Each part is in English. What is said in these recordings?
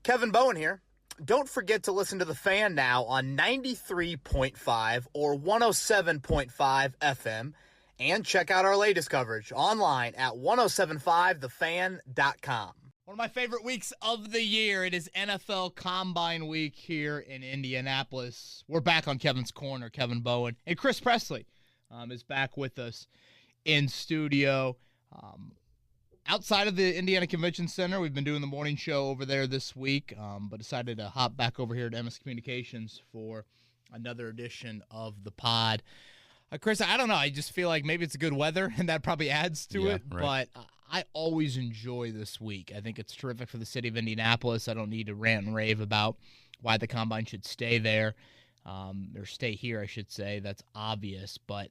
Kevin Bowen here. Don't forget to listen to The Fan now on 93.5 or 107.5 FM, and check out our latest coverage online at 1075thefan.com. One of my favorite weeks of the year. It is NFL Combine Week here in Indianapolis. We're back on Kevin's Corner, Kevin Bowen. And Chris Presley is back with us in studio. Outside of the Indiana Convention Center, we've been doing the morning show over there this week, but decided to hop back over here to MS Communications for another edition of the pod. Chris, I don't know. I just feel like maybe it's good weather, and that probably adds to it. Right. But I always enjoy this week. I think it's terrific for the city of Indianapolis. I don't need to rant and rave about why the Combine should stay there, or stay here, I should say. That's obvious, but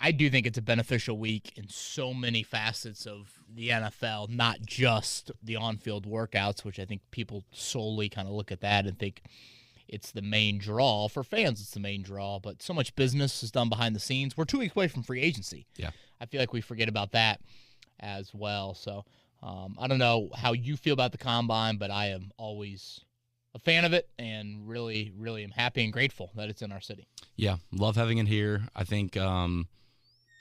I do think it's a beneficial week in so many facets of the NFL, not just the on-field workouts, which I think people solely kind of look at that and think it's the main draw. For fans, it's the main draw, but so much business is done behind the scenes. We're 2 weeks away from free agency. Yeah, I feel like we forget about that as well. So I don't know how you feel about the Combine, but I am always a fan of it and really, really am happy and grateful that it's in our city. Yeah, love having it here. I think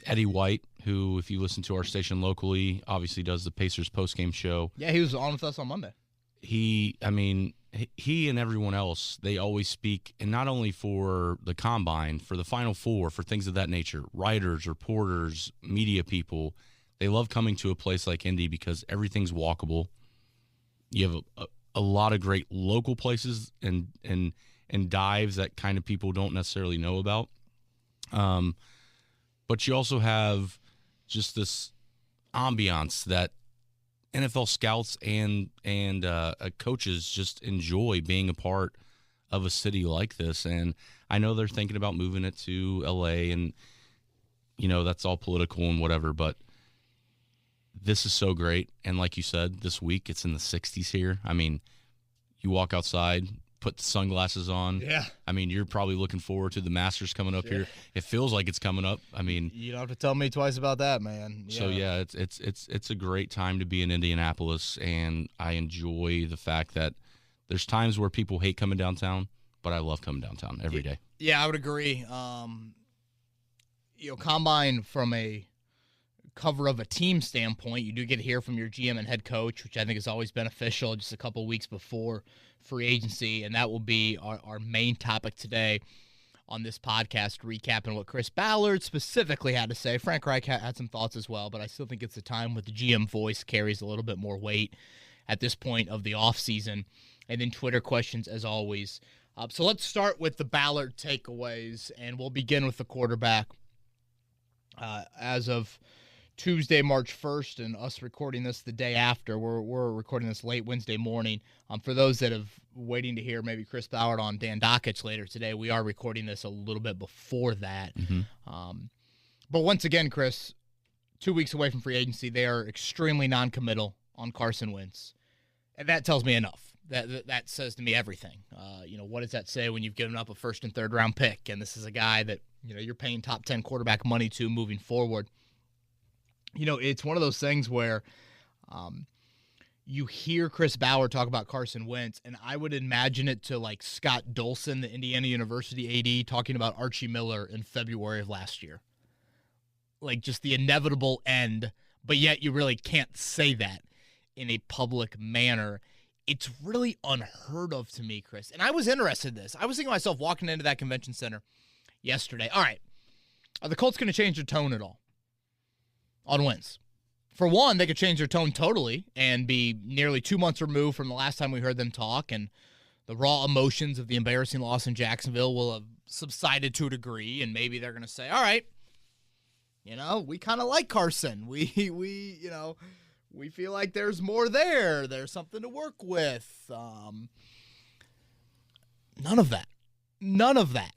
Eddie White, who, if you listen to our station locally, obviously does the Pacers postgame show. Yeah, he was on with us on Monday. He and everyone else, they always speak, and not only for the Combine, for the Final Four, for things of that nature, writers, reporters, media people, they love coming to a place like Indy because everything's walkable. You have a lot of great local places and dives that kind of people don't necessarily know about. But you also have just this ambiance that NFL scouts and coaches just enjoy being a part of a city like this. And I know they're thinking about moving it to LA, and that's all political and whatever, but this is so great. And like you said, this week it's in the 60s here. I mean, you walk outside, put the sunglasses on. Yeah. I mean, you're probably looking forward to the Masters coming up here. It feels like it's coming up. I mean, you don't have to tell me twice about that, man. Yeah. So yeah, it's a great time to be in Indianapolis, and I enjoy the fact that there's times where people hate coming downtown, but I love coming downtown every day. Yeah, I would agree. Combine from a cover of a team standpoint, you do get to hear from your GM and head coach, which I think is always beneficial just a couple of weeks before free agency, and that will be our main topic today on this podcast, recapping what Chris Ballard specifically had to say. Frank Reich had some thoughts as well, but I still think it's a time with the GM voice carries a little bit more weight at this point of the offseason, and then Twitter questions as always. So let's start with the Ballard takeaways, and we'll begin with the quarterback. As of Tuesday, March 1st, and us recording this the day after. We're recording this late Wednesday morning. For those that have waiting to hear maybe Chris Ballard on Dan Dockich later today, we are recording this a little bit before that. Mm-hmm. But once again, Chris, 2 weeks away from free agency, they are extremely non-committal on Carson Wentz. And that tells me enough. That says to me everything. What does that say when you've given up a first and third round pick, and this is a guy that you're paying top 10 quarterback money to moving forward? It's one of those things where you hear Chris Ballard talk about Carson Wentz, and I would imagine it to like Scott Dolson, the Indiana University AD, talking about Archie Miller in February of last year. Like just the inevitable end, but yet you really can't say that in a public manner. It's really unheard of to me, Chris. And I was interested in this. I was thinking to myself walking into that convention center yesterday, all right, are the Colts going to change their tone at all on Wentz? For one, they could change their tone totally and be nearly 2 months removed from the last time we heard them talk, and the raw emotions of the embarrassing loss in Jacksonville will have subsided to a degree, and maybe they're going to say, all right, we kind of like Carson. We feel like there's more there. There's something to work with. None of that.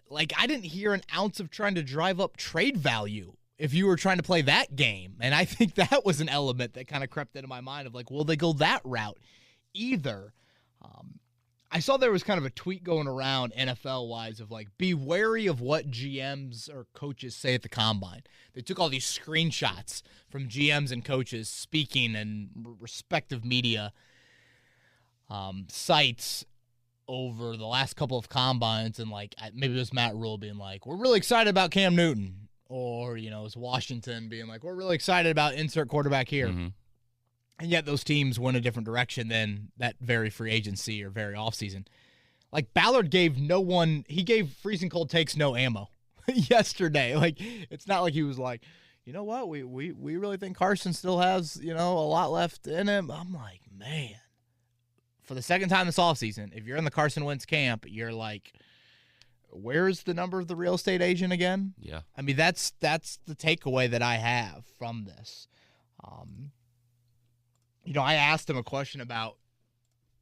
Like, I didn't hear an ounce of trying to drive up trade value if you were trying to play that game. And I think that was an element that kind of crept into my mind of like, will they go that route either? I saw there was kind of a tweet going around NFL-wise of like, be wary of what GMs or coaches say at the Combine. They took all these screenshots from GMs and coaches speaking in respective media. sites over the last couple of combines, and like maybe it was Matt Rule being like, we're really excited about Cam Newton, or it was Washington being like, we're really excited about insert quarterback here. Mm-hmm. And yet those teams went a different direction than that very free agency or very offseason. Like Ballard gave freezing cold takes no ammo yesterday. Like it's not like he was like, you know what, we really think Carson still has, a lot left in him. I'm like, man, for the second time this offseason, if you're in the Carson Wentz camp, you're like, where's the number of the real estate agent again? Yeah. I mean, that's the takeaway that I have from this. I asked him a question about,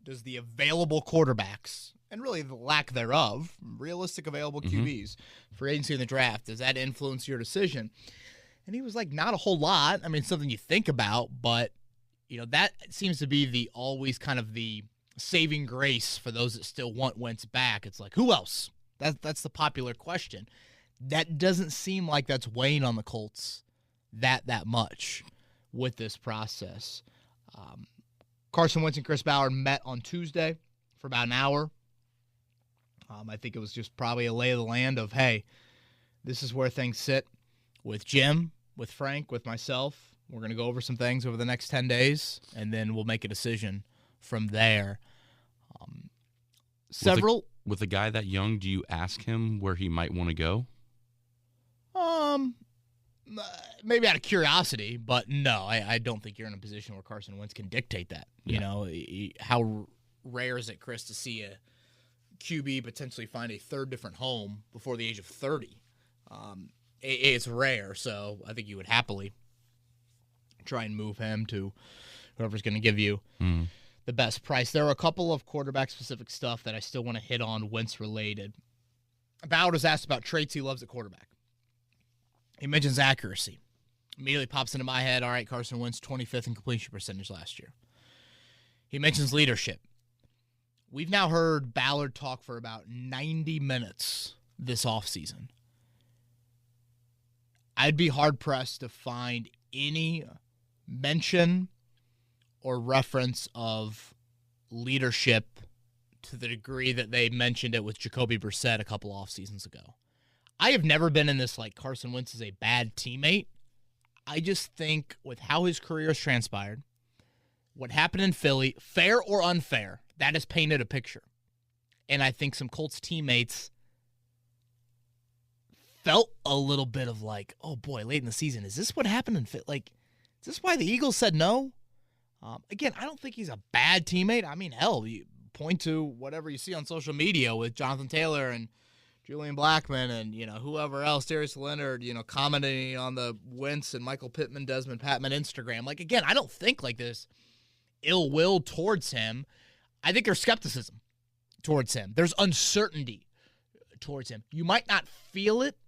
does the available quarterbacks, and really the lack thereof, realistic available QBs, free agency in the draft, does that influence your decision? And he was like, not a whole lot. I mean, something you think about, but, that seems to be the always kind of the saving grace for those that still want Wentz back. It's like, who else? That's the popular question. That doesn't seem like that's weighing on the Colts that much with this process. Carson Wentz and Chris Ballard met on Tuesday for about an hour. I think it was just probably a lay of the land of, hey, this is where things sit with Jim, with Frank, with myself. We're going to go over some things over the next 10 days, and then we'll make a decision from there. With a guy that young, do you ask him where he might want to go? Maybe out of curiosity, but no, I don't think you're in a position where Carson Wentz can dictate that. Yeah. How rare is it, Chris, to see a QB potentially find a third different home before the age of 30? It's rare, so I think you would happily try and move him to whoever's going to give you the best price. There are a couple of quarterback-specific stuff that I still want to hit on Wentz-related. Ballard was asked about traits he loves at quarterback. He mentions accuracy. Immediately pops into my head, all right, Carson Wentz, 25th in completion percentage last year. He mentions leadership. We've now heard Ballard talk for about 90 minutes this offseason. I'd be hard-pressed to find any mention or reference of leadership to the degree that they mentioned it with Jacoby Brissett a couple off seasons ago. I have never been in this like Carson Wentz is a bad teammate. I just think with how his career has transpired, what happened in Philly, fair or unfair, that has painted a picture. And I think some Colts teammates felt a little bit of like, oh boy, late in the season, is this what happened in Philly? Like, is this why the Eagles said no? Again, I don't think he's a bad teammate. I mean, hell, you point to whatever you see on social media with Jonathan Taylor and Julian Blackmon and, whoever else, Darius Leonard, commenting on the Wentz and Michael Pittman, Desmond Patman Instagram. Like, again, I don't think like this ill will towards him. I think there's skepticism towards him. There's uncertainty towards him. You might not feel it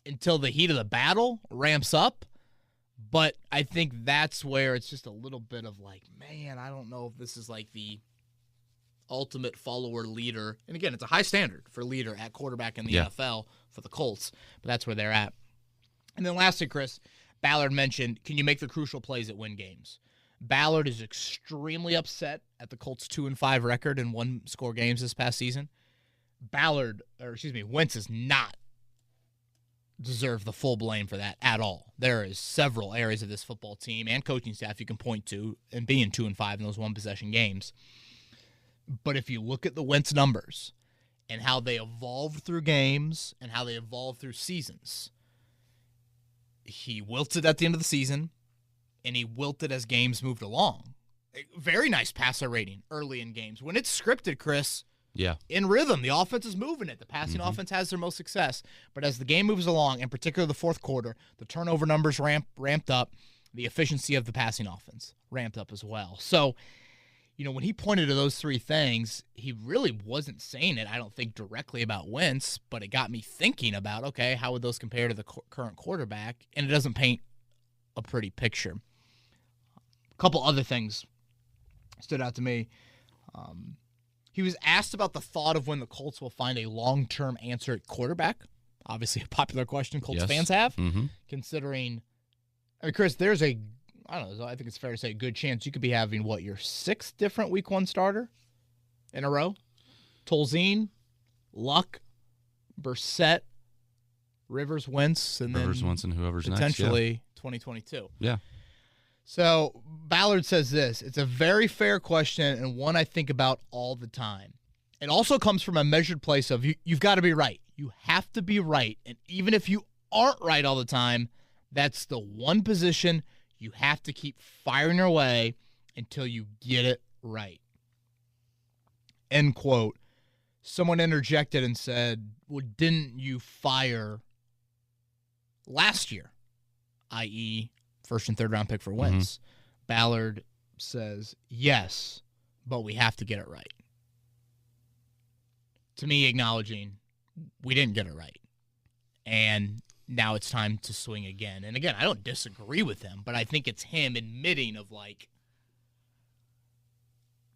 until the heat of the battle ramps up, but I think that's where it's just a little bit of like, man, I don't know if this is like the ultimate follower leader. And again, it's a high standard for leader at quarterback in the NFL for the Colts, but that's where they're at. And then lastly, Chris, Ballard mentioned, can you make the crucial plays that win games? Ballard is extremely upset at the Colts 2-5 record in one-score games this past season. Wentz does not deserve the full blame for that at all. There is several areas of this football team and coaching staff you can point to and being 2-5 in those one-possession games. But if you look at the Wentz numbers and how they evolved through games and how they evolved through seasons, he wilted at the end of the season, and he wilted as games moved along. Very nice passer rating early in games. When it's scripted, Chris, in rhythm, the offense is moving it. The passing offense has their most success. But as the game moves along, in particular the fourth quarter, the turnover numbers ramped up. The efficiency of the passing offense ramped up as well. So, when he pointed to those three things, he really wasn't saying it, I don't think, directly about Wentz, but it got me thinking about, okay, how would those compare to the current quarterback? And it doesn't paint a pretty picture. A couple other things stood out to me. He was asked about the thought of when the Colts will find a long-term answer at quarterback. Obviously, a popular question Colts fans have, considering, Chris, I think it's fair to say a good chance you could be having, your sixth different week one starter in a row. Tolzien, Luck, Brissett, Rivers, Wentz, and Rivers, then Wentz, and whoever's potentially 2022. Yeah. So Ballard says this. It's a very fair question and one I think about all the time. It also comes from a measured place of you've got to be right. You have to be right. And even if you aren't right all the time, that's the one position you have to keep firing your way until you get it right. End quote. Someone interjected and said, well, didn't you fire last year, i.e., first and third round pick for Wentz? Ballard says, yes, but we have to get it right. To me, acknowledging we didn't get it right. And now it's time to swing again. And again, I don't disagree with him, but I think it's him admitting of like,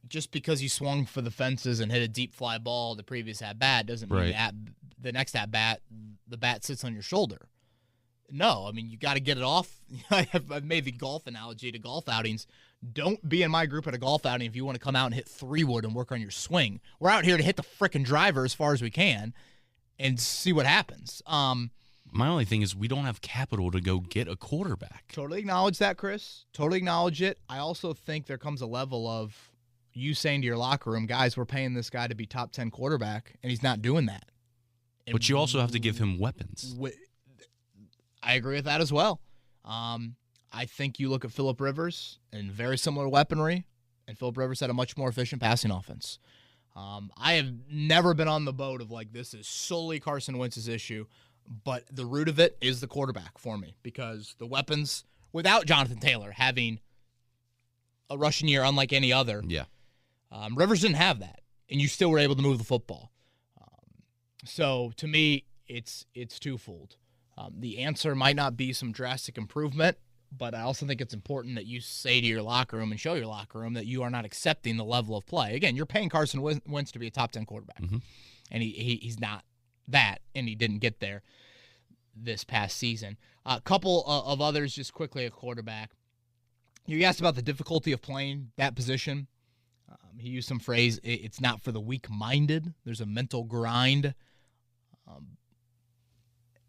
just because you swung for the fences and hit a deep fly ball the previous at-bat doesn't mean that the next at-bat, the bat sits on your shoulder. No, I mean, you got to get it off. I've made the golf analogy to golf outings. Don't be in my group at a golf outing if you want to come out and hit 3-wood and work on your swing. We're out here to hit the frickin' driver as far as we can and see what happens. My only thing is we don't have capital to go get a quarterback. Totally acknowledge that, Chris. Totally acknowledge it. I also think there comes a level of you saying to your locker room, guys, we're paying this guy to be top 10 quarterback, and he's not doing that. But you also have to give him weapons. I agree with that as well. I think you look at Phillip Rivers and very similar weaponry, and Phillip Rivers had a much more efficient passing offense. I have never been on the boat of like this is solely Carson Wentz's issue, but the root of it is the quarterback for me because the weapons, without Jonathan Taylor having a rushing year unlike any other, Rivers didn't have that, and you still were able to move the football. So to me, it's twofold. The answer might not be some drastic improvement, but I also think it's important that you say to your locker room and show your locker room that you are not accepting the level of play. Again, you're paying Carson Wentz to be a top 10 quarterback, and he's not that, and he didn't get there this past season. A couple of others just quickly at quarterback. You asked about the difficulty of playing that position. He used some phrase, it's not for the weak-minded. There's a mental grind.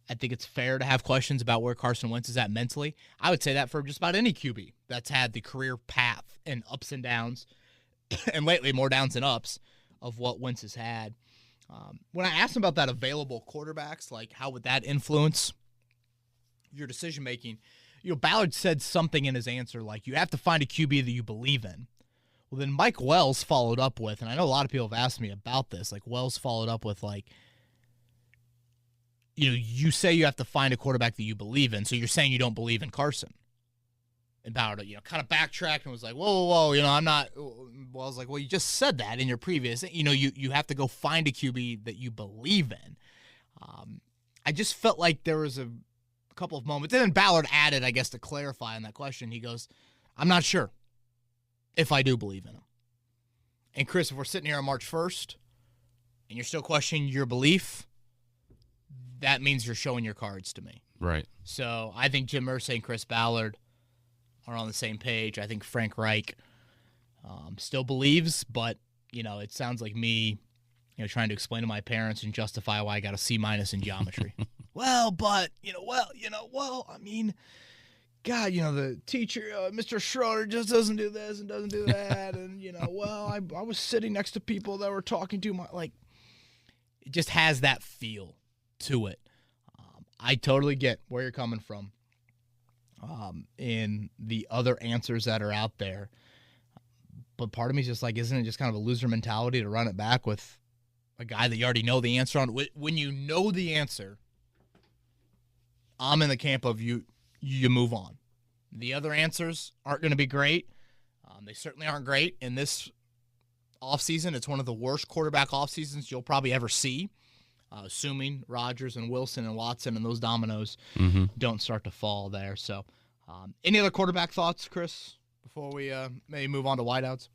I think it's fair to have questions about where Carson Wentz is at mentally. I would say that for just about any QB that's had the career path and ups and downs, and lately more downs than ups, of what Wentz has had. When I asked him about that available quarterbacks, like how would that influence your decision-making, Ballard said something in his answer like, you have to find a QB that you believe in. Well, then Mike Wells followed up with, and I know a lot of people have asked me about this, like Wells followed up with like, you say you have to find a quarterback that you believe in, so you're saying you don't believe in Carson. And Ballard, kind of backtracked and was like, whoa, I'm not. Well, I was like, well, you just said that in your previous. You have to go find a QB that you believe in. I just felt like there was a couple of moments, and then Ballard added, I guess, to clarify on that question. He goes, I'm not sure if I do believe in him. And Chris, if we're sitting here on March 1st and you're still questioning your belief, that means you're showing your cards to me. Right. So I think Jim Irsay and Chris Ballard are on the same page. I think Frank Reich still believes, but, it sounds like me, trying to explain to my parents and justify why I got a C- in geometry. I mean, God, the teacher, Mr. Schroeder, just doesn't do this and doesn't do that. And, I was sitting next to people that were talking to my, it just has that feel to it. I totally get where you're coming from in the other answers that are out there. But part of me is just like, isn't it just kind of a loser mentality to run it back with a guy that you already know the answer on? When you know the answer, I'm in the camp of you move on. The other answers aren't going to be great. They certainly aren't great in this offseason. It's one of the worst quarterback offseasons you'll probably ever see, assuming Rodgers and Wilson and Watson and those dominoes don't start to fall there. So any other quarterback thoughts, Chris, before we maybe move on to wideouts?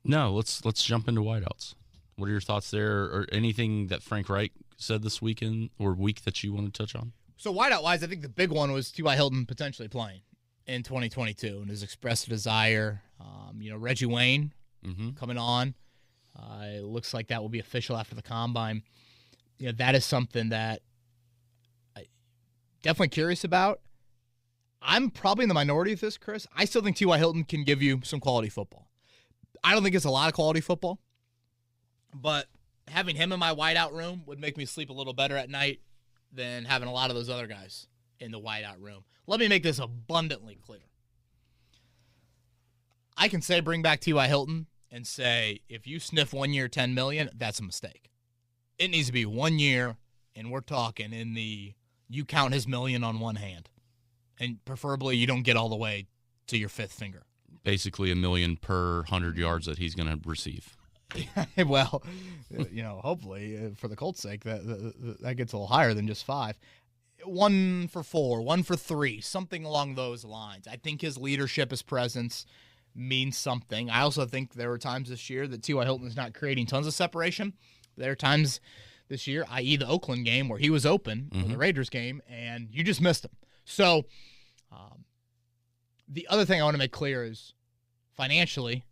No, let's jump into wideouts. What are your thoughts there, or anything that Frank Reich said this weekend or week that you want to touch on? So wideout-wise, I think the big one was T.Y. Hilton potentially playing in 2022 and has expressed a desire. Reggie Wayne coming on. It looks like that will be official after the combine. That is something that I'm definitely curious about. I'm probably in the minority of this, Chris. I still think T.Y. Hilton can give you some quality football. I don't think it's a lot of quality football, but having him in my whiteout room would make me sleep a little better at night than having a lot of those other guys in the whiteout room. Let me make this abundantly clear. I can say bring back T.Y. Hilton and say, if you sniff 1 year, $10 million, that's a mistake. It needs to be 1 year, and we're talking in the you count his million on one hand. And preferably you don't get all the way to your fifth finger. Basically $1 million per 100 yards that he's going to receive. Well, hopefully for the Colts' sake, that gets a little higher than just 5. 1 for 4, 1 for 3, something along those lines. I think his leadership, his presence means something. I also think there were times this year that T.Y. Hilton is not creating tons of separation. There are times this year, i.e. the Oakland game, where he was open, or the Raiders game, and you just missed him. So the other thing I want to make clear is financially,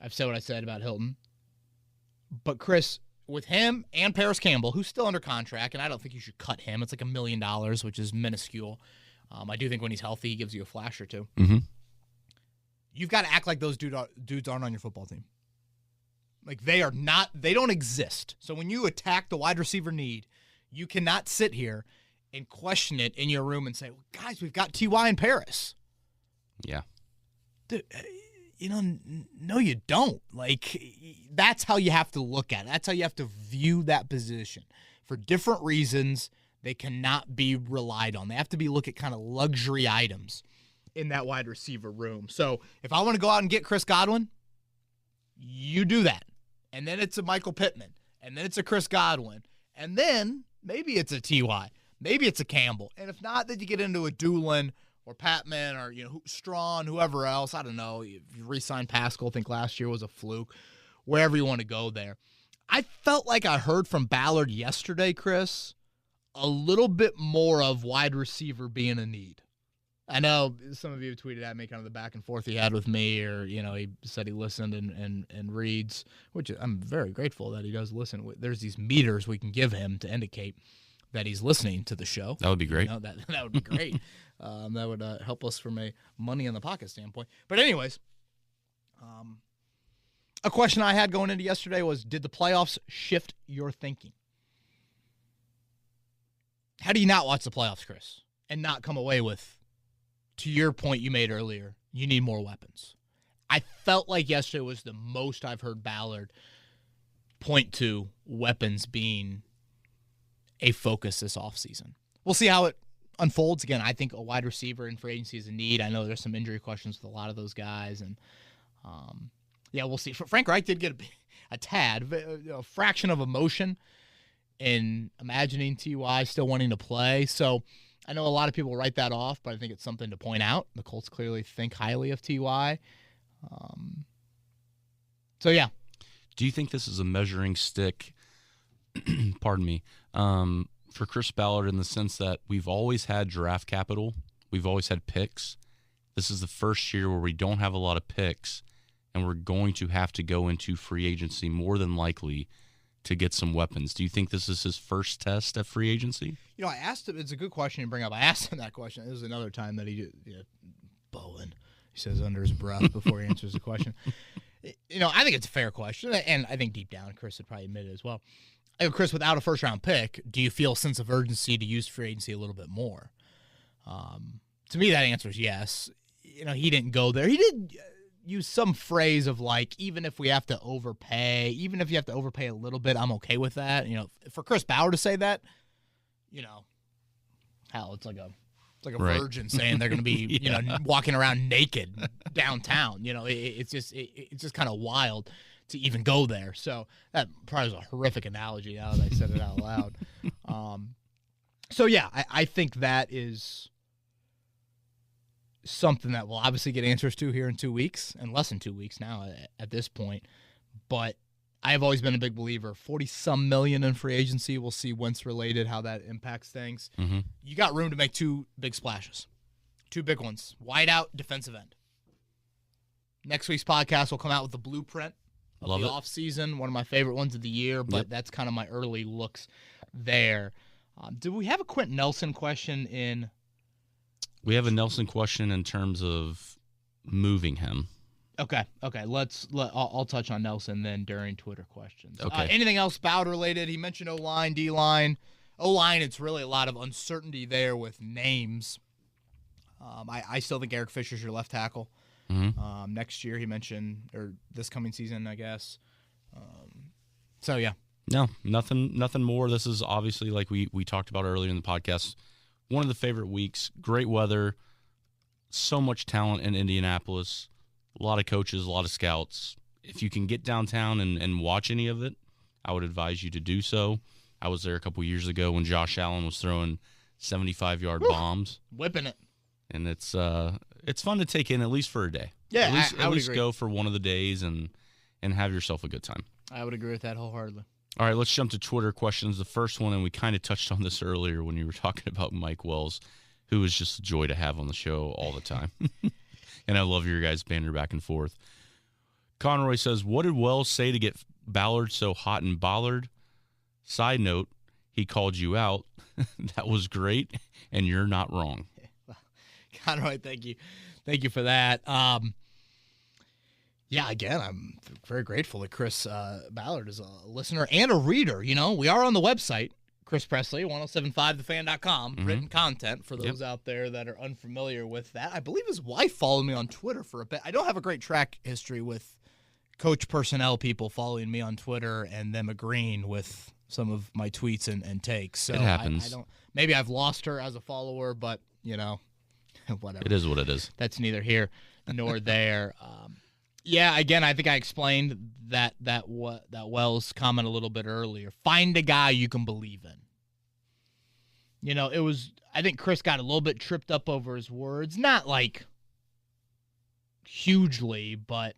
I've said what I said about Hilton. But, Chris, with him and Paris Campbell, who's still under contract, and I don't think you should cut him. It's like $1 million, which is minuscule. I do think when he's healthy, he gives you a flash or two. Mm-hmm. You've got to act like those dudes aren't on your football team. Like, they don't exist. So when you attack the wide receiver need, you cannot sit here and question it in your room and say, well, guys, we've got T.Y. and Paris. Yeah. Dude, no, you don't. Like, that's how you have to look at it. That's how you have to view that position. For different reasons, they cannot be relied on. They have to be looked at kind of luxury items in that wide receiver room. So if I want to go out and get Chris Godwin, you do that. And then it's a Michael Pittman. And then it's a Chris Godwin. And then maybe it's a T.Y. Maybe it's a Campbell. And if not, then you get into a Doolin or Patman or Strawn, whoever else. I don't know. If you re-signed Pascal, I think last year was a fluke. Wherever you want to go there. I felt like I heard from Ballard yesterday, Chris, a little bit more of wide receiver being a need. I know some of you tweeted at me kind of the back and forth he had with me, or, he said he listened and reads, which I'm very grateful that he does listen. There's these meters we can give him to indicate that he's listening to the show. That would be great. That would be great. That would help us from a money in the pocket standpoint. But anyways, a question I had going into yesterday was, did the playoffs shift your thinking? How do you not watch the playoffs, Chris, and not come away with, to your point you made earlier, you need more weapons? I felt like yesterday was the most I've heard Ballard point to weapons being a focus this offseason. We'll see how it unfolds. Again, I think a wide receiver in free agency is a need. I know there's some injury questions with a lot of those guys, and we'll see. Frank Reich did get a fraction of emotion in imagining T.Y. still wanting to play. So I know a lot of people write that off, but I think it's something to point out. The Colts clearly think highly of T.Y. Do you think this is a measuring stick, pardon me, for Chris Ballard, in the sense that we've always had draft capital, we've always had picks. This is the first year where we don't have a lot of picks, and we're going to have to go into free agency more than likely to get some weapons. Do you think this is his first test at free agency? I asked him, it's a good question to bring up. I asked him that question. This was another time that he Bowen, he says under his breath before he answers the question. I think it's a fair question, and I think deep down Chris would probably admit it as well. Chris, without a first-round pick, do you feel a sense of urgency to use free agency a little bit more? To me, that answer is yes. He didn't go there. He did use some phrase of like, even if we have to overpay, even if you have to overpay a little bit, I'm okay with that. For Chris Ballard to say that, hell, it's like a right. virgin saying they're going to be, walking around naked downtown. It's just kind of wild to even go there. So that probably was a horrific analogy now that I said it out loud. I think that is something that we'll obviously get answers to here in 2 weeks, and less than 2 weeks now at this point. But I've always been a big believer. 40-some million in free agency. We'll see Wentz related, how that impacts things. Mm-hmm. You got room to make 2 big splashes. 2 big ones. Wide out, defensive end. Next week's podcast will come out with the blueprint of Love the it. offseason, one of my favorite ones of the year, but that's kind of my early looks there. Do we have a Quentin Nelson question in? We have a Nelson question in terms of moving him. Okay. I'll touch on Nelson then during Twitter questions. Okay. Anything else Ballard related? He mentioned O-line, D-line. O-line, it's really a lot of uncertainty there with names. I still think Eric Fisher's your left tackle. Mm-hmm. Next year, he mentioned, or this coming season, I guess. So, yeah. No, nothing more. This is obviously, like we talked about earlier in the podcast, one of the favorite weeks. Great weather, so much talent in Indianapolis, a lot of coaches, a lot of scouts. If you can get downtown and watch any of it, I would advise you to do so. I was there a couple years ago when Josh Allen was throwing 75-yard bombs. Whipping it. And it's fun to take in, at least for a day. Yeah, at least agree. go for one of the days and have yourself a good time. I would agree with that wholeheartedly. All right, let's jump to Twitter questions. The first one, and we kind of touched on this earlier when you were talking about Mike Wells, who is just a joy to have on the show all the time. And I love your guys' banter back and forth. Conroy says, what did Wells say to get Ballard so hot and Ballard? Side note, he called you out. That was great, and you're not wrong. Conroy, thank you. Thank you for that. Yeah, again, I'm very grateful that Chris Ballard is a listener and a reader. You know, we are on the website, Chris Presley, 1075thefan.com, written content for those out there that are unfamiliar with that. I believe his wife followed me on Twitter for a bit. I don't have a great track history with coach personnel people following me on Twitter and them agreeing with some of my tweets and takes. So it happens. I don't. Maybe I've lost her as a follower, but, you know, whatever. It is what it is. That's neither here nor there. Yeah, again, I think I explained that Wells comment a little bit earlier. Find a guy you can believe in. You know, I think Chris got a little bit tripped up over his words. Not like hugely, but,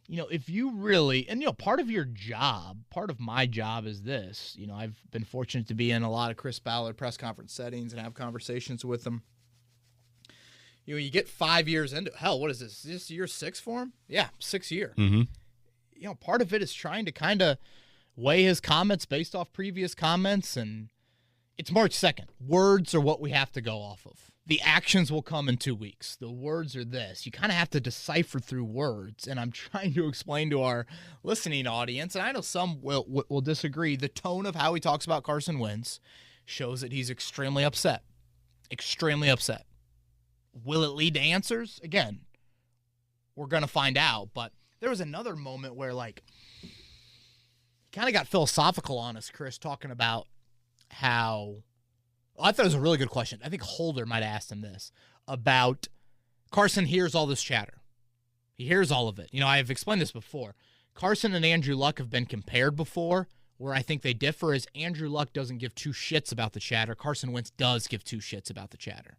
you know, if you really, and, you know, part of your job, part of my job is this. You know, I've been fortunate to be in a lot of Chris Ballard press conference settings and have conversations with him. You know, you get 5 years into, hell, what is this? Is this year 6 for him? Yeah, 6th year. Mm-hmm. You know, part of it is trying to kind of weigh his comments based off previous comments, and it's March 2nd. Words are what we have to go off of. The actions will come in 2 weeks. The words are this. You kind of have to decipher through words, and I'm trying to explain to our listening audience, and I know some will disagree, the tone of how he talks about Carson Wentz shows that he's extremely upset. Extremely upset. Will it lead to answers? Again, we're going to find out. But there was another moment where, like, kind of got philosophical on us, Chris, talking about how I thought it was a really good question. I think Holder might have asked him this about Carson hears all this chatter. He hears all of it. You know, I've explained this before. Carson and Andrew Luck have been compared before. Where I think they differ is Andrew Luck doesn't give two shits about the chatter. Carson Wentz does give two shits about the chatter.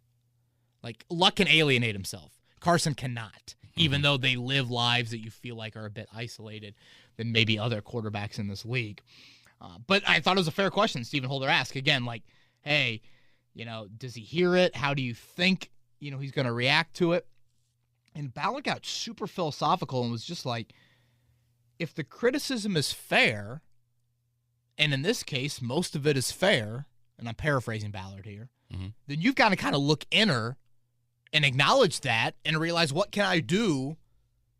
Like, Luck can alienate himself. Carson cannot, even though they live lives that you feel like are a bit isolated than maybe other quarterbacks in this league. But I thought it was a fair question Stephen Holder asked. Again, like, hey, you know, does he hear it? How do you think, you know, he's going to react to it? And Ballard got super philosophical and was just like, if the criticism is fair, and in this case, most of it is fair, and I'm paraphrasing Ballard here, then you've got to kind of look inner and acknowledge that and realize, what can I do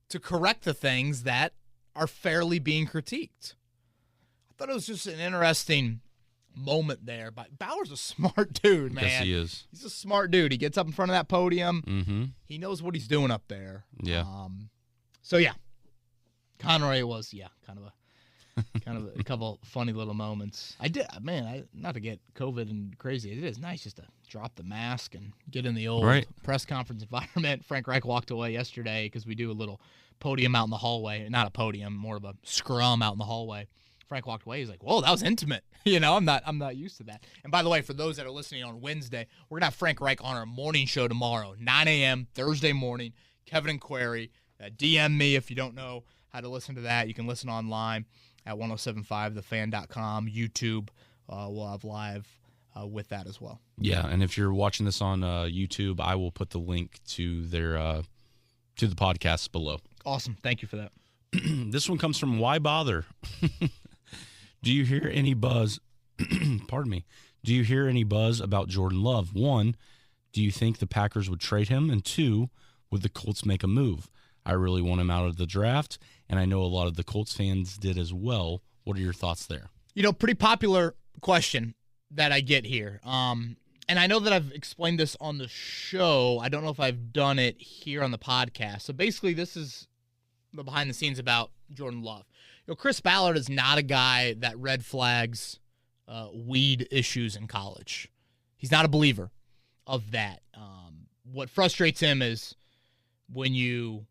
to correct the things that are fairly being critiqued? I thought it was just an interesting moment there. But Ballard's a smart dude, man. Yes, he is. He's a smart dude. He gets up in front of that podium. Mm-hmm. He knows what he's doing up there. Yeah. So, yeah. Conroy was, kind of a couple funny little moments. Not to get COVID and crazy. It is nice just to drop the mask and get in the old press conference environment. Frank Reich walked away yesterday because we do a little podium out in the hallway. Not a podium, more of a scrum out in the hallway. Frank walked away. He's like, whoa, that was intimate. You know, I'm not used to that. And by the way, for those that are listening on Wednesday, we're going to have Frank Reich on our morning show tomorrow, 9 a.m., Thursday morning. Kevin and Query. DM me if you don't know how to listen to that. You can listen online at 1075thefan.com. YouTube will have live with that as well. Yeah, and if you're watching this on YouTube, I will put the link to their to the podcast below. Awesome. Thank you for that. This one comes from Why Bother? Do you hear any buzz? Pardon me. Do you hear any buzz about Jordan Love? 1, do you think the Packers would trade him? And 2, would the Colts make a move? I really want him out of the draft, and I know a lot of the Colts fans did as well. What are your thoughts there? Pretty popular question that I get here. And I know that I've explained this on the show. I don't know if I've done it here on the podcast. So basically, this is the behind the scenes about Jordan Love. Chris Ballard is not a guy that red flags weed issues in college. He's not a believer of that. What frustrates him is when you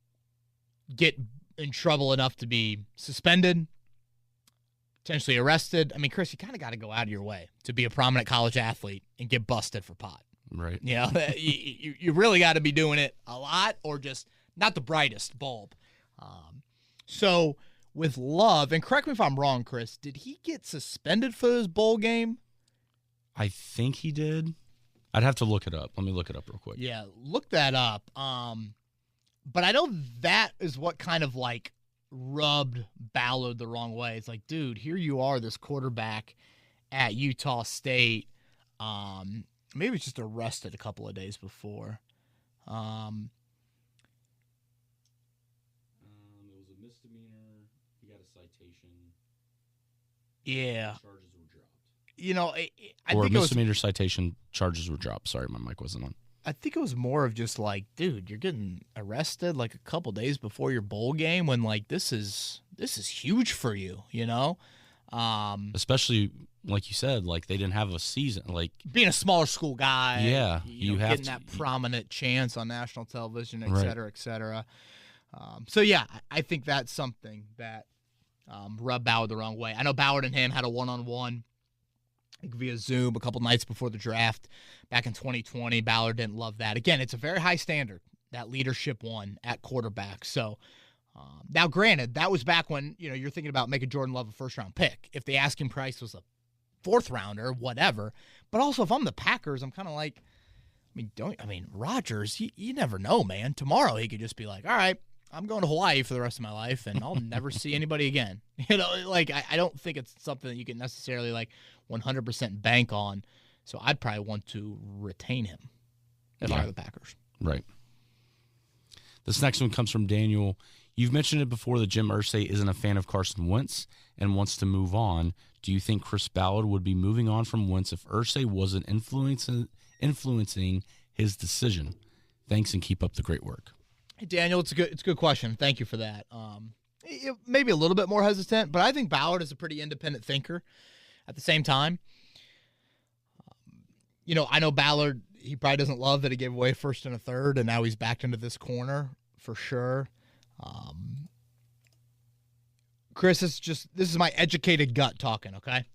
get in trouble enough to be suspended, potentially arrested. I mean, Chris, you kind of got to go out of your way to be a prominent college athlete and get busted for pot. Right. You really got to be doing it a lot or just not the brightest bulb. So with Love, and correct me if I'm wrong, Chris, did he get suspended for his bowl game? I think he did. I'd have to look it up. Let me look it up real quick. Yeah, look that up. But I know that is what kind of like rubbed Ballard the wrong way. It's like, dude, here you are, this quarterback at Utah State. Maybe was just arrested a couple of days before. It was a misdemeanor. He got a citation. Yeah. Charges were dropped. I think misdemeanor citation, charges were dropped. Sorry, my mic wasn't on. I think it was more of just like, dude, you're getting arrested like a couple days before your bowl game when like this is huge for you, Especially like you said, like they didn't have a season, like being a smaller school guy. Yeah, you have getting to, that prominent chance on national television, et Right. cetera, et cetera. So yeah, I think that's something that rubbed Ballard the wrong way. I know Ballard and him had a one-on-one via Zoom a couple nights before the draft back in 2020. Ballard didn't love that. Again, it's a very high standard, that leadership one at quarterback. So now granted, that was back when, you're thinking about making Jordan Love a first-round pick. If the asking price was a fourth-rounder, whatever. But also, if I'm the Packers, I'm kind of like, Rodgers, you never know, man. Tomorrow he could just be like, all right, I'm going to Hawaii for the rest of my life, and I'll never see anybody again. I don't think it's something that you can necessarily, 100% bank on. So I'd probably want to retain him if I were the Packers. Right. This next one comes from Daniel. You've mentioned it before that Jim Irsay isn't a fan of Carson Wentz and wants to move on. Do you think Chris Ballard would be moving on from Wentz if Irsay wasn't influencing his decision? Thanks, and keep up the great work. Hey, Daniel, it's a good question. Thank you for that. Maybe a little bit more hesitant, but I think Ballard is a pretty independent thinker. At the same time, I know Ballard, he probably doesn't love that he gave away first and a third, and now he's backed into this corner for sure. Chris, this is my educated gut talking, okay?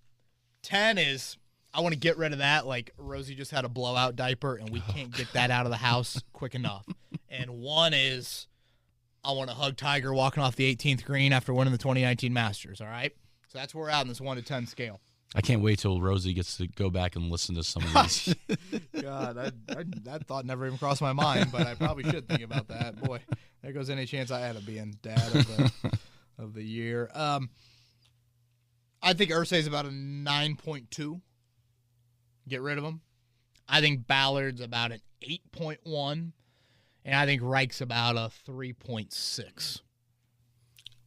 10 is, I want to get rid of that. Like, Rosie just had a blowout diaper, and we can't get that out of the house quick enough. And 1 is, I want to hug Tiger walking off the 18th green after winning the 2019 Masters, all right? So that's where we're at on this 1 to 10 scale. I can't wait till Rosie gets to go back and listen to some of these. God, that thought never even crossed my mind, but I probably should think about that. Boy, there goes any chance I had of being dad of the year. I think Irsay's about a 9.2. Get rid of him. I think Ballard's about an 8.1, and I think Reich's about a 3.6.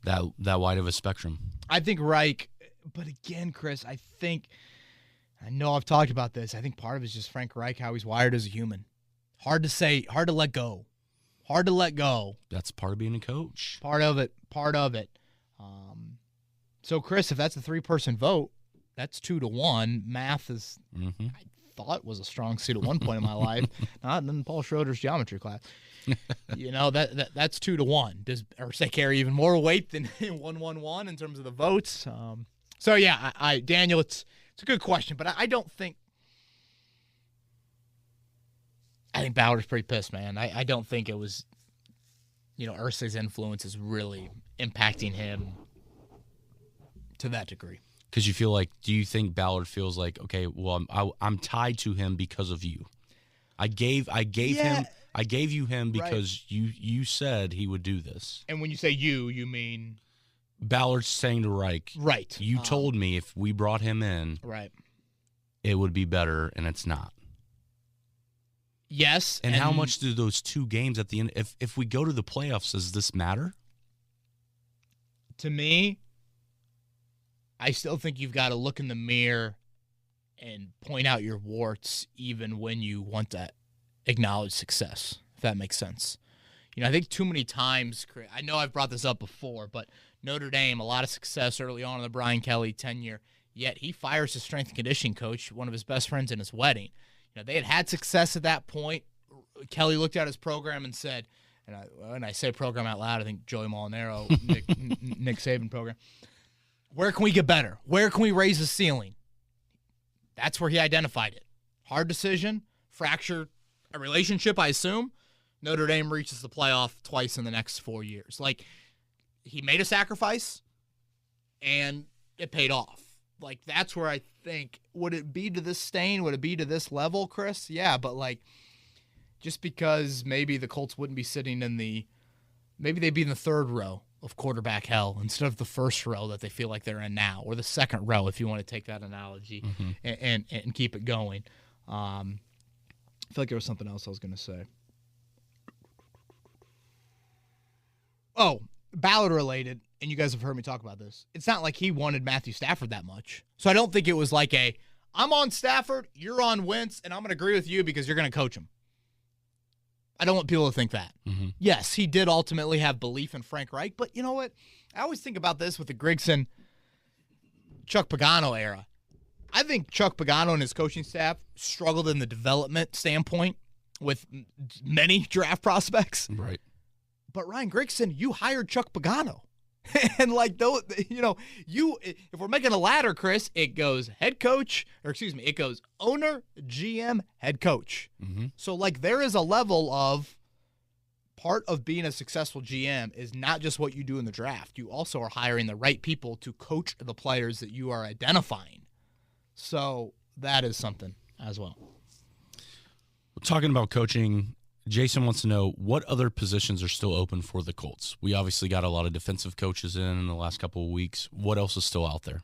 That wide of a spectrum. I think Reich, but again, Chris, I know I've talked about this. I think part of it is just Frank Reich, how he's wired as a human. Hard to say, hard to let go. Hard to let go. That's part of being a coach. Part of it. So, Chris, if that's a 3-person vote, that's 2-1. Math is, I thought was a strong suit at one point in my life. Not in Paul Schroeder's geometry class. That's 2-1. Does Irsay carry even more weight than 1-1-1 in terms of the votes? So yeah, I Daniel, it's a good question, but I don't think. I think Ballard's pretty pissed, man. I don't think it was, Irsay's influence is really impacting him to that degree. Because you feel like, do you think Ballard feels like, okay, well, I'm tied to him because of you? I gave you him because you said he would do this. And when you say you mean Ballard's saying to Reich, Right. you told me if we brought him in, Right. it would be better, and it's not. Yes. And how much do those 2 games at the end, if we go to the playoffs, does this matter? To me, I still think you've got to look in the mirror and point out your warts even when you want to acknowledge success, if that makes sense. I think too many times, I know I've brought this up before, but Notre Dame, a lot of success early on in the Brian Kelly tenure, yet he fires his strength and conditioning coach, one of his best friends in his wedding. They had success at that point. Kelly looked at his program and said, and when I say program out loud, I think Joey Molinaro, Nick Saban program, where can we get better? Where can we raise the ceiling? That's where he identified it. Hard decision, fracture a relationship, I assume. Notre Dame reaches the playoff twice in the next 4 years. He made a sacrifice, and it paid off. That's where I think, would it be to this stain? Would it be to this level, Chris? Yeah, but, just because maybe the Colts wouldn't be sitting maybe they'd be in the 3rd row of quarterback hell instead of the 1st row that they feel like they're in now, or the 2nd row, if you want to take that analogy and keep it going. I feel like there was something else I was going to say. Oh, Ballard related, and you guys have heard me talk about this. It's not like he wanted Matthew Stafford that much. So I don't think it was like I'm on Stafford, you're on Wentz, and I'm going to agree with you because you're going to coach him. I don't want people to think that. Mm-hmm. Yes, he did ultimately have belief in Frank Reich, but you know what? I always think about this with the Grigson, Chuck Pagano era. I think Chuck Pagano and his coaching staff struggled in the development standpoint with many draft prospects. Right. But Ryan Grigson, you hired Chuck Pagano. And if we're making a ladder, Chris, it goes it goes owner, GM, head coach. Mm-hmm. So there is a level of part of being a successful GM is not just what you do in the draft. You also are hiring the right people to coach the players that you are identifying. So that is something as well. Talking about coaching, Jason wants to know what other positions are still open for the Colts. We obviously got a lot of defensive coaches in the last couple of weeks. What else is still out there?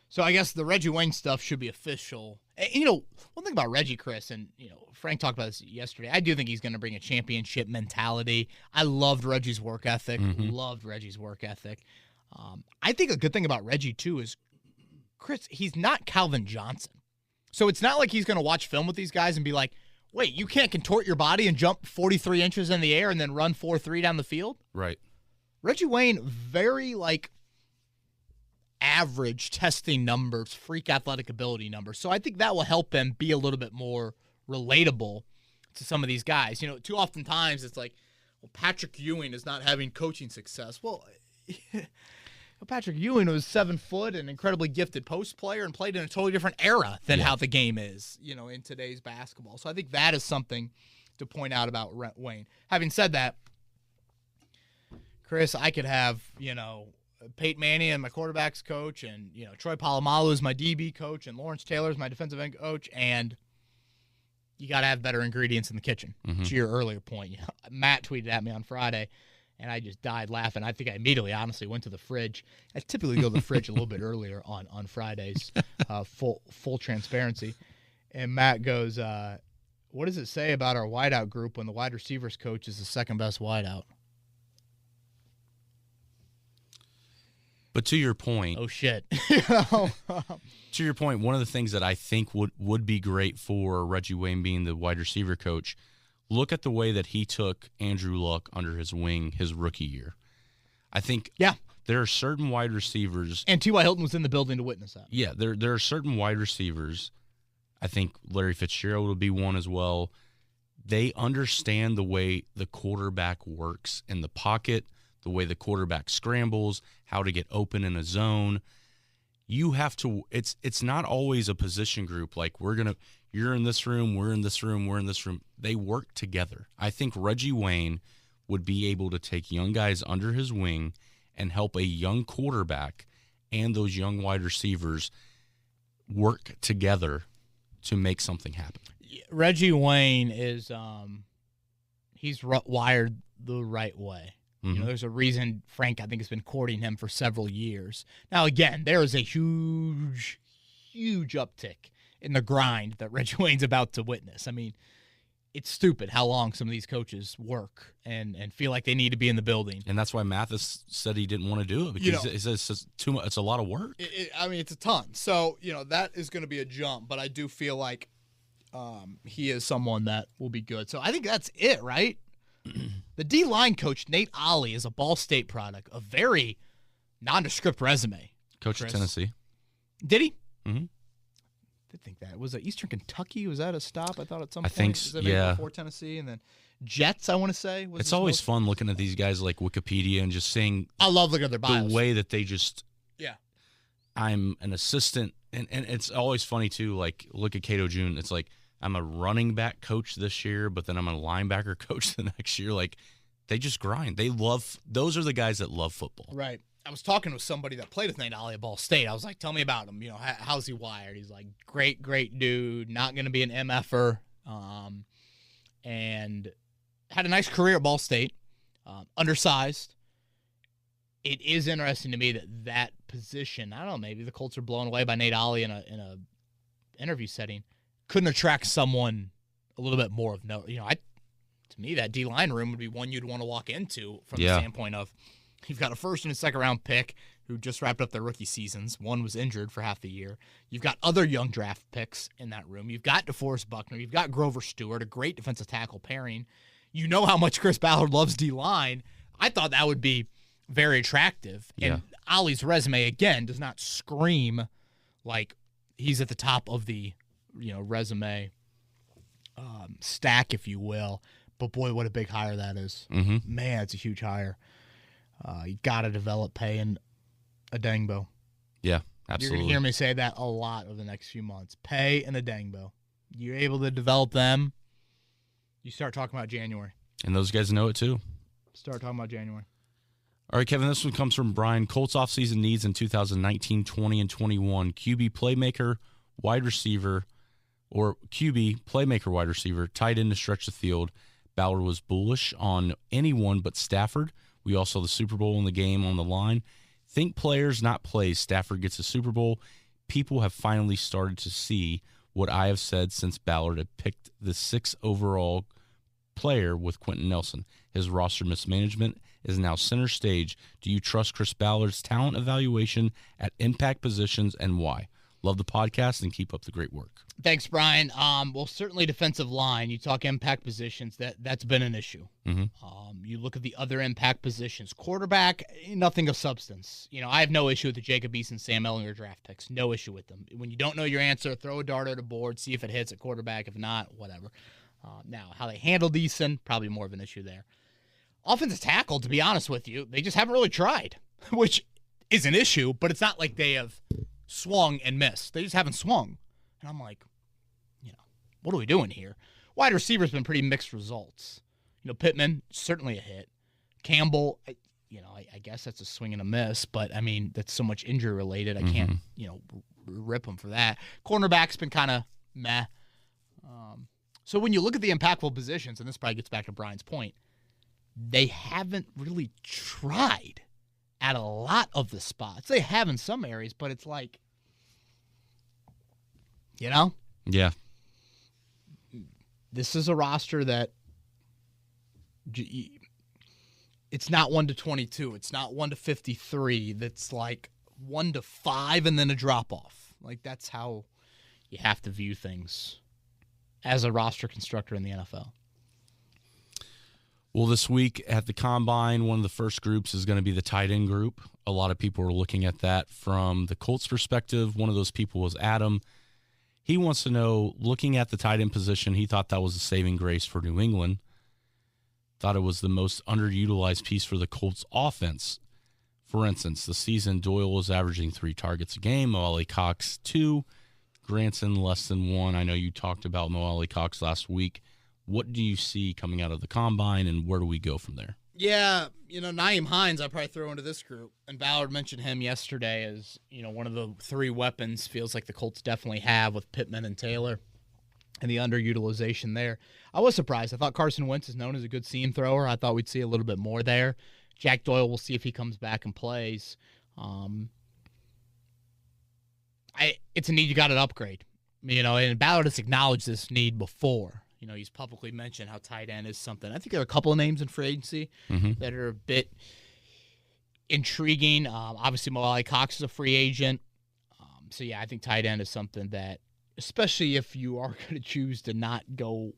So I guess the Reggie Wayne stuff should be official. And, one thing about Reggie, Chris, and Frank talked about this yesterday, I do think he's going to bring a championship mentality. I loved Reggie's work ethic. I think a good thing about Reggie, too, is, Chris, he's not Calvin Johnson. So it's not like he's going to watch film with these guys and be like, wait, you can't contort your body and jump 43 inches in the air and then run 4.3 down the field? Right. Reggie Wayne, very, average testing numbers, freak athletic ability numbers. So I think that will help him be a little bit more relatable to some of these guys. Too often times it's like, well, Patrick Ewing is not having coaching success. Well, Patrick Ewing was 7 foot, an incredibly gifted post player, and played in a totally different era than how the game is, in today's basketball. So I think that is something to point out about Wayne. Having said that, Chris, I could have, Peyton Manning as my quarterback's coach, and, Troy Polamalu is my DB coach, and Lawrence Taylor is my defensive end coach, and you got to have better ingredients in the kitchen. Mm-hmm. To your earlier point, Matt tweeted at me on Friday, and I just died laughing. I think I immediately, honestly, went to the fridge. I typically go to the fridge a little bit earlier on Fridays, full transparency. And Matt goes, what does it say about our wideout group when the wide receivers coach is the second best wideout? But to your point. Oh, shit. To your point, one of the things that I think would be great for Reggie Wayne being the wide receiver coach, look at the way that he took Andrew Luck under his wing his rookie year. I think there are certain wide receivers. And T.Y. Hilton was in the building to witness that. Yeah, there are certain wide receivers. I think Larry Fitzgerald would be one as well. They understand the way the quarterback works in the pocket, the way the quarterback scrambles, how to get open in a zone. You have to – it's not always a position group like you're in this room, we're in this room, we're in this room. They work together. I think Reggie Wayne would be able to take young guys under his wing and help a young quarterback and those young wide receivers work together to make something happen. Reggie Wayne is he's wired the right way. You know, there's a reason Frank, I think, has been courting him for several years. Now, again, there is a huge, huge uptick in the grind that Reggie Wayne's about to witness. I mean, it's stupid how long some of these coaches work and feel like they need to be in the building. And that's why Mathis said he didn't want to do it, because he says it's just too much. It's a lot of work. I mean, it's a ton. So, that is going to be a jump, but I do feel like he is someone that will be good. So I think that's it, right? The D-line coach, Nate Ollie, is a Ball State product, a very nondescript resume. Coach of Tennessee. Did he? Mm-hmm. I think that was Eastern Kentucky. Was that a stop? I thought at some I point. think was that maybe before Tennessee, and then Jets. I want to say. It's always fun looking at these guys like Wikipedia and just seeing. I love looking at their bios. The way that they just. Yeah. I'm an assistant, and it's always funny too. Like, look at Cato June. It's like, I'm a running back coach this year, but then I'm a linebacker coach the next year. Like, they just grind. Those are the guys that love football. Right. I was talking with somebody that played with Nate Ollie at Ball State. I was like, tell me about him. How's he wired? He's like, great dude, not going to be an MFer, and had a nice career at Ball State, undersized. It is interesting to me that position, I don't know, maybe the Colts are blown away by Nate Ollie in a interview setting, couldn't attract someone a little bit more of note. To me, that D-line room would be one you'd want to walk into from the standpoint of, you've got a first and a second round pick who just wrapped up their rookie seasons. One was injured for half the year. You've got other young draft picks in that room. You've got DeForest Buckner. You've got Grover Stewart, a great defensive tackle pairing. You know how much Chris Ballard loves D-line. I thought that would be very attractive. Yeah. And Ollie's resume, again, does not scream like he's at the top of the resume stack, if you will. But, boy, what a big hire that is. Mm-hmm. Man, it's a huge hire. You got to develop Pay and Adengbo. Yeah, absolutely. You're going to hear me say that a lot over the next few months. Pay and Adengbo. You're able to develop them, you start talking about January. And those guys know it too. Start talking about January. All right, Kevin, this one comes from Brian. Colts offseason needs in 2019, 20, and 21. QB, playmaker, wide receiver, or QB, playmaker, wide receiver, tight end to stretch the field. Ballard was bullish on anyone but Stafford. We all saw the Super Bowl in the game on the line. Think players, not plays. Stafford gets a Super Bowl. People have finally started to see what I have said since Ballard had picked the 6th overall player with Quentin Nelson. His roster mismanagement is now center stage. Do you trust Chris Ballard's talent evaluation at impact positions, and why? Love the podcast and keep up the great work. Thanks, Brian. Well, certainly defensive line. You talk impact positions, that's been an issue. Mm-hmm. You look at the other impact positions. Quarterback, nothing of substance. I have no issue with the Jacob Eason, Sam Ellinger draft picks. No issue with them. When you don't know your answer, throw a dart at a board, see if it hits at quarterback. If not, whatever. Now, how they handled Eason, probably more of an issue there. Offensive tackle, to be honest with you, they just haven't really tried, which is an issue, but it's not like they have swung and missed. They just haven't swung. And I'm like, what are we doing here? Wide receiver's been pretty mixed results. Pittman, certainly a hit. Campbell, I guess that's a swing and a miss, but, I mean, that's so much injury related. I can't, rip him for that. Cornerback's been kind of meh. So when you look at the impactful positions, and this probably gets back to Brian's point, they haven't really tried at a lot of the spots. They have in some areas, but it's like, Yeah. This is a roster that it's not 1 to 22. It's not 1 to 53. That's like 1 to 5 and then a drop off. Like, that's how you have to view things as a roster constructor in the NFL. Well, this week at the Combine, one of the first groups is going to be the tight end group. A lot of people are looking at that from the Colts' perspective. One of those people was Adam. He wants to know, looking at the tight end position, he thought that was a saving grace for New England. Thought it was the most underutilized piece for the Colts offense. For instance, the season, Doyle was averaging 3 targets a game, Mo Alley Cox 2, Granson less than 1. I know you talked about Mo Alley Cox last week. What do you see coming out of the Combine, and where do we go from there? Yeah, Nyheim Hines I probably throw into this group. And Ballard mentioned him yesterday as, one of the 3 weapons feels like the Colts definitely have with Pittman and Taylor and the underutilization there. I was surprised. I thought Carson Wentz is known as a good seam thrower. I thought we'd see a little bit more there. Jack Doyle, we'll see if he comes back and plays. It's a need you got to upgrade. And Ballard has acknowledged this need before. He's publicly mentioned how tight end is something. I think there are a couple of names in free agency that are a bit intriguing. Obviously, Mo Ali Cox is a free agent. So, yeah, I think tight end is something that, especially if you are going to choose to not go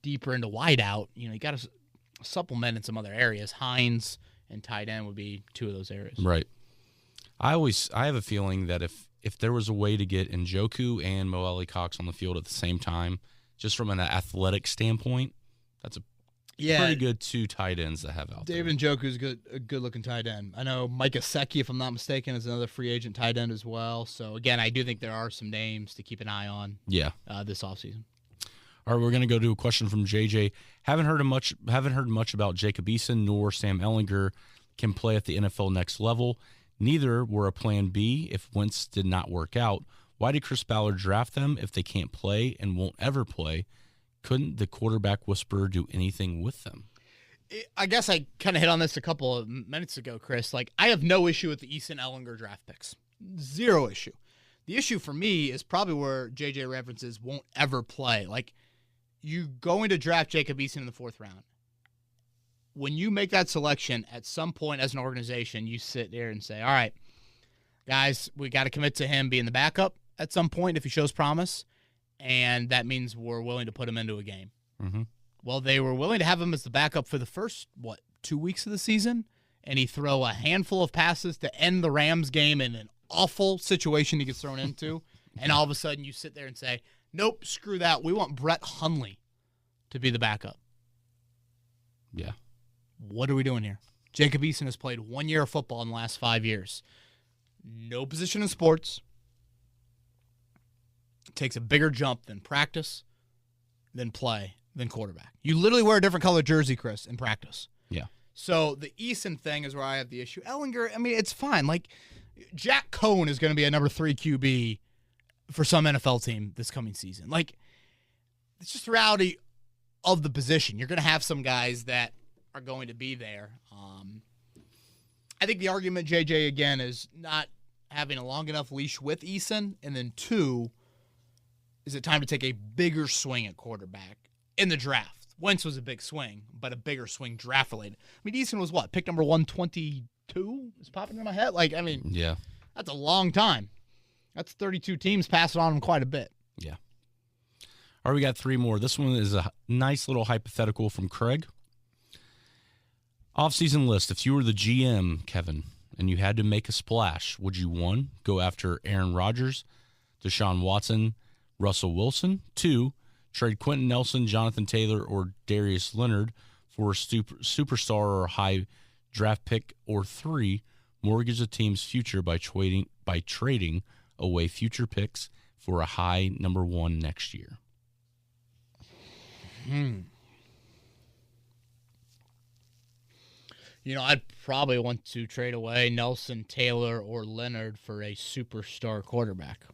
deeper into wideout, you got to supplement in some other areas. Hines and tight end would be two of those areas. Right. I have a feeling that if there was a way to get Njoku and Mo Ali Cox on the field at the same time, just from an athletic standpoint, that's a pretty good two tight ends to have out there. David Njoku is a good-looking tight end. I know Mike Gesicki, if I'm not mistaken, is another free agent tight end as well. So, again, I do think there are some names to keep an eye on this offseason. All right, we're going to go to a question from JJ. Haven't heard much about Jacob Eason nor Sam Ehlinger can play at the NFL next level. Neither were a plan B if Wentz did not work out. Why did Chris Ballard draft them if they can't play and won't ever play? Couldn't the quarterback whisperer do anything with them? I guess I kind of hit on this a couple of minutes ago, Chris. I have no issue with the Eason Ehlinger draft picks. Zero issue. The issue for me is probably where JJ references won't ever play. You going to draft Jacob Eason in the 4th round. When you make that selection, at some point as an organization, you sit there and say, all right, guys, we got to commit to him being the backup at some point if he shows promise, and that means we're willing to put him into a game. Mm-hmm. Well, they were willing to have him as the backup for the first, 2 weeks of the season, and he throw a handful of passes to end the Rams game in an awful situation he gets thrown into, and all of a sudden you sit there and say, nope, screw that. We want Brett Hundley to be the backup. Yeah. What are we doing here? Jacob Eason has played 1 year of football in the last 5 years. No position in sports. Takes a bigger jump than practice, than play, than quarterback. You literally wear a different color jersey, Chris, in practice. Yeah. So the Eason thing is where I have the issue. Ehlinger, it's fine. Jack Cohn is going to be a number 3 QB for some NFL team this coming season. It's just the reality of the position. You're going to have some guys that are going to be there. I think the argument, JJ, again, is not having a long enough leash with Eason, and then 2, is it time to take a bigger swing at quarterback in the draft? Wentz was a big swing, but a bigger swing draft-related. Eason was what? Pick number 122 is popping in my head? Yeah. That's a long time. That's 32 teams passing on him quite a bit. Yeah. All right, we got 3 more. This one is a nice little hypothetical from Craig. Off-season list. If you were the GM, Kevin, and you had to make a splash, would you, 1, go after Aaron Rodgers, Deshaun Watson, Russell Wilson? 2, trade Quentin Nelson, Jonathan Taylor, or Darius Leonard for a superstar or high draft pick? Or 3, mortgage the team's future by trading away future picks for a high number 1 next year? I'd probably want to trade away Nelson, Taylor, or Leonard for a superstar quarterback.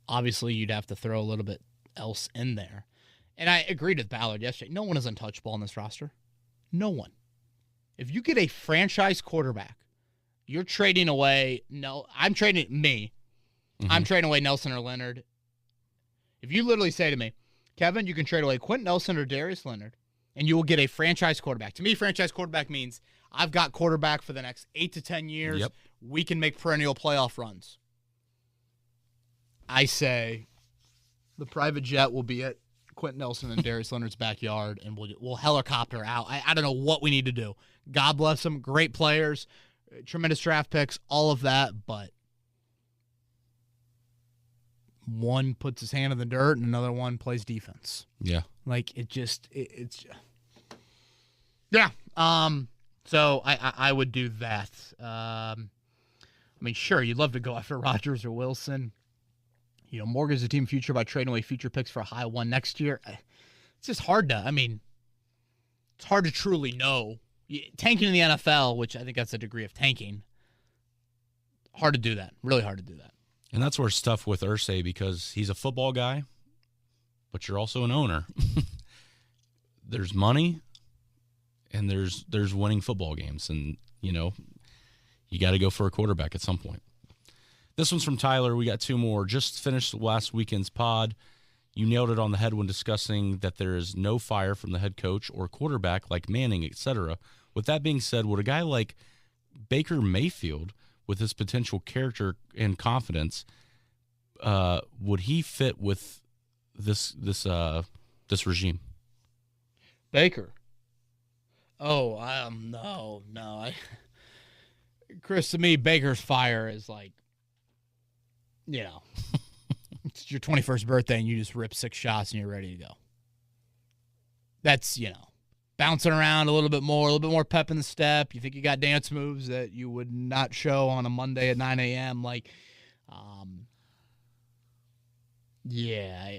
Obviously, you'd have to throw a little bit else in there. And I agreed with Ballard yesterday. No one is untouchable on this roster. No one. If you get a franchise quarterback, you're trading away. I'm trading me. Mm-hmm. I'm trading away Nelson or Leonard. If you literally say to me, Kevin, you can trade away Quentin Nelson or Darius Leonard, and you will get a franchise quarterback. To me, franchise quarterback means I've got quarterback for the next 8 to 10 years. Yep. We can make perennial playoff runs. I say the private jet will be at Quentin Nelson and Darius Leonard's backyard, and we'll helicopter out. I don't know what we need to do. God bless them. Great players, tremendous draft picks, all of that, but one puts his hand in the dirt and another one plays defense. Yeah. It's yeah. So I would do that. Sure, you'd love to go after Rodgers or Wilson. Mortgage the team future by trading away future picks for a high 1 next year. It's just hard to, it's hard to truly know. Tanking in the NFL, which I think that's a degree of tanking, hard to do that. Really hard to do that. And that's where it's tough with Irsay because he's a football guy, but you're also an owner. There's money, and there's winning football games, and you got to go for a quarterback at some point. This one's from Tyler. We got two more. Just finished last weekend's pod. You nailed it on the head when discussing that there is no fire from the head coach or quarterback like Manning, etc. With that being said, would a guy like Baker Mayfield, with his potential character and confidence, would he fit with this regime? Baker. Oh, no. Chris, to me, Baker's fire is like, it's your 21st birthday and you just rip 6 shots and you're ready to go. That's, bouncing around a little bit more pep in the step. You think you got dance moves that you would not show on a Monday at 9 a.m. Like, yeah.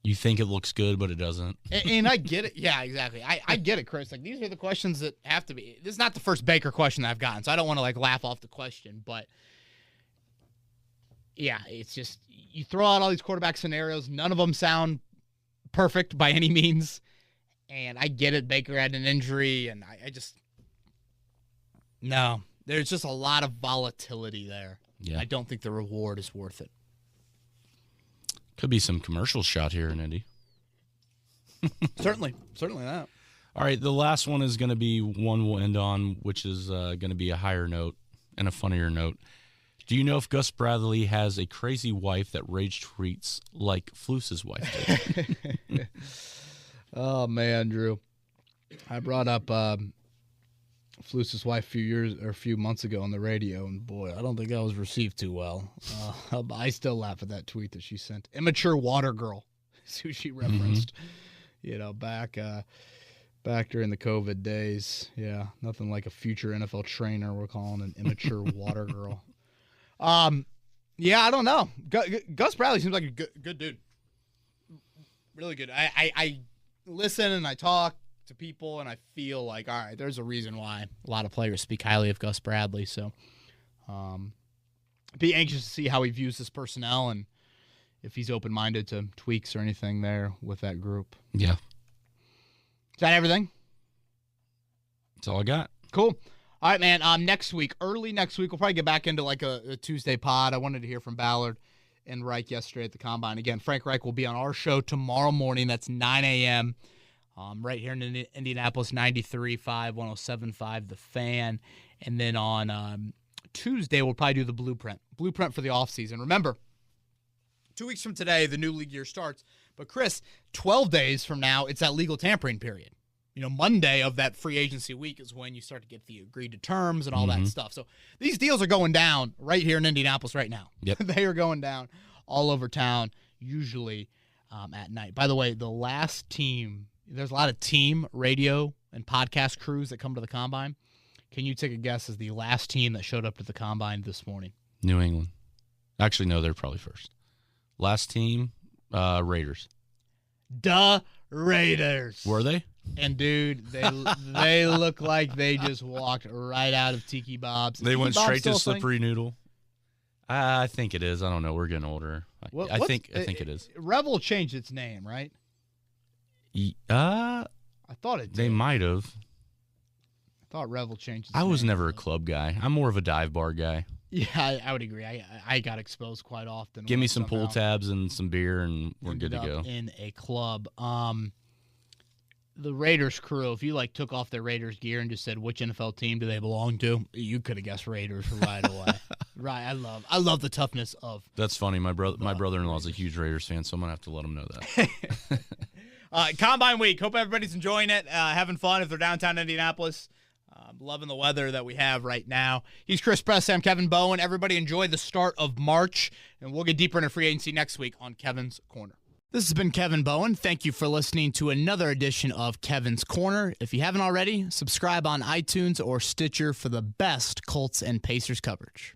You think it looks good, but it doesn't. And I get it. Yeah, exactly. I get it, Chris. Like, these are the questions that have to be. This is not the first Baker question that I've gotten, so I don't want to, laugh off the question. But, yeah, it's just you throw out all these quarterback scenarios. None of them sound perfect by any means. And I get it. Baker had an injury, and I just – no. There's just a lot of volatility there. Yeah. I don't think the reward is worth it. Could be some commercial shot here in Indy. Certainly that. All right, the last one is going to be one we'll end on, which is going to be a higher note and a funnier note. Do you know if Gus Bradley has a crazy wife that rage tweets like Fluce's wife did? Oh, man, Drew. I brought up Fluce's wife a few months ago on the radio, and boy, I don't think that was received too well. I still laugh at that tweet that she sent. Immature water girl is who she referenced. Back during the COVID days. Yeah, nothing like a future NFL trainer we're calling an immature water girl. Yeah, I don't know. Gus Bradley seems like a good dude. Really good. I listen and I talk to people, and I feel like, all right, there's a reason why a lot of players speak highly of Gus Bradley. So, be anxious to see how he views this personnel and if he's open-minded to tweaks or anything there with that group. Yeah. Is that everything? That's all I got. Cool. All right, man. Early next week, we'll probably get back into a Tuesday pod. I wanted to hear from Ballard and Reich yesterday at the Combine. Again, Frank Reich will be on our show tomorrow morning. That's 9 a.m., right here in Indianapolis, 93.5, 107.5, The Fan. And then on Tuesday, we'll probably do the blueprint for the offseason. Remember, 2 weeks from today, the new league year starts. But, Chris, 12 days from now, it's that legal tampering period. Monday of that free agency week is when you start to get the agreed to terms and all that stuff. So these deals are going down right here in Indianapolis right now. Yep. They are going down all over town, usually at night. By the way, the last team, there's a lot of team radio and podcast crews that come to the Combine. Can you take a guess as the last team that showed up to the Combine this morning? New England. Actually, no, they're probably first. Last team, Raiders. The Raiders. Were they? And, dude, they look like they just walked right out of Tiki Bob's. They went straight to Slippery Noodle. I think it is. I don't know. We're getting older. I think it is. Revel changed its name, right? I thought it did. They might have. I thought Revel changed its name. I was never a club guy. I'm more of a dive bar guy. Yeah, I would agree. I got exposed quite often. Give me some pool tabs and some beer, and we're good to go. In a club. The Raiders crew, if you took off their Raiders gear and just said which NFL team do they belong to, you could have guessed Raiders right away. Right, I love the toughness of. That's funny. My brother-in-law is a huge Raiders fan, so I'm gonna have to let him know that. Combine week. Hope everybody's enjoying it, having fun. If they're downtown Indianapolis, loving the weather that we have right now. He's Chris Press. I'm Kevin Bowen. Everybody enjoy the start of March, and we'll get deeper into free agency next week on Kevin's Corner. This has been Kevin Bowen. Thank you for listening to another edition of Kevin's Corner. If you haven't already, subscribe on iTunes or Stitcher for the best Colts and Pacers coverage.